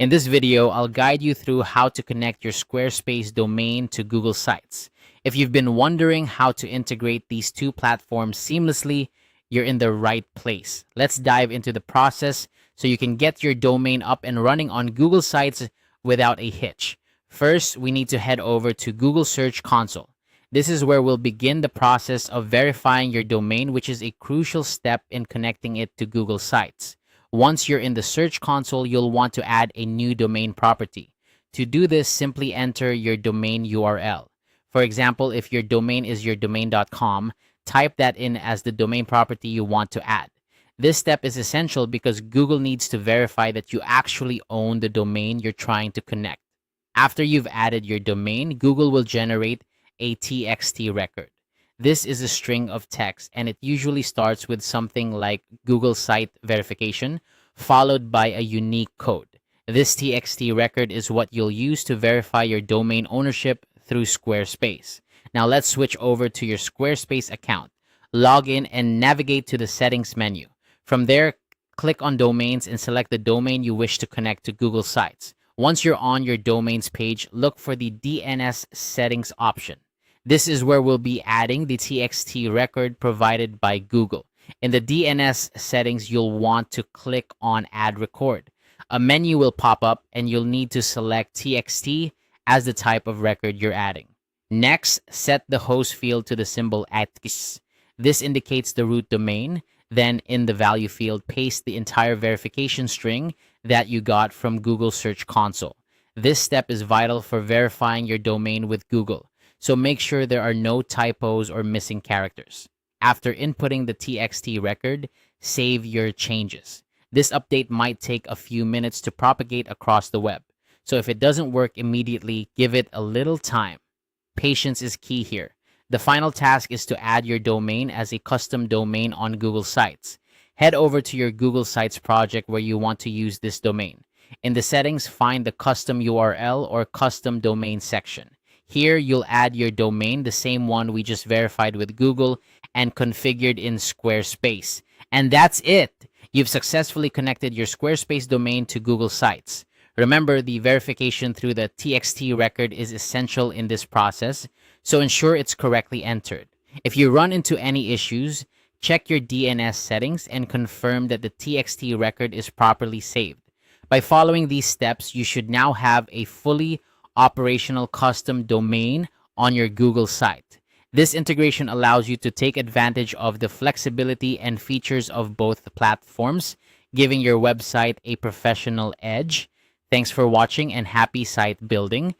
In this video, I'll guide you through how to connect your Squarespace domain to Google Sites. If you've been wondering how to integrate these two platforms seamlessly, you're in the right place. Let's dive into the process so you can get your domain up and running on Google Sites without a hitch. First, we need to head over to Google Search Console. This is where we'll begin the process of verifying your domain, which is a crucial step in connecting it to Google Sites. Once you're in the Search Console, you'll want to add a new domain property. To do this, simply enter your domain URL. For example, if your domain is yourdomain.com, type that in as the domain property you want to add. This step is essential because Google needs to verify that you actually own the domain you're trying to connect. After you've added your domain, Google will generate a TXT record. This is a string of text, and it usually starts with something like Google Site Verification, followed by a unique code. This TXT record is what you'll use to verify your domain ownership through Squarespace. Now let's switch over to your Squarespace account. Log in and navigate to the Settings menu. From there, click on Domains and select the domain you wish to connect to Google Sites. Once you're on your domains page, look for the DNS Settings option. This is where we'll be adding the TXT record provided by Google. In the DNS settings, you'll want to click on Add Record. A menu will pop up and you'll need to select TXT as the type of record you're adding. Next, set the host field to the symbol @x. This indicates the root domain. Then in the value field, paste the entire verification string that you got from Google Search Console. This step is vital for verifying your domain with Google, so make sure there are no typos or missing characters. After inputting the TXT record, save your changes. This update might take a few minutes to propagate across the web, so if it doesn't work immediately, give it a little time. Patience is key here. The final task is to add your domain as a custom domain on Google Sites. Head over to your Google Sites project where you want to use this domain. In the settings, find the custom URL or custom domain section. Here, you'll add your domain, the same one we just verified with Google and configured in Squarespace. And that's it! You've successfully connected your Squarespace domain to Google Sites. Remember, the verification through the TXT record is essential in this process, so ensure it's correctly entered. If you run into any issues, check your DNS settings and confirm that the TXT record is properly saved. By following these steps, you should now have a fully operational custom domain on your Google site. This integration allows you to take advantage of the flexibility and features of both platforms, giving your website a professional edge. Thanks for watching and happy site building.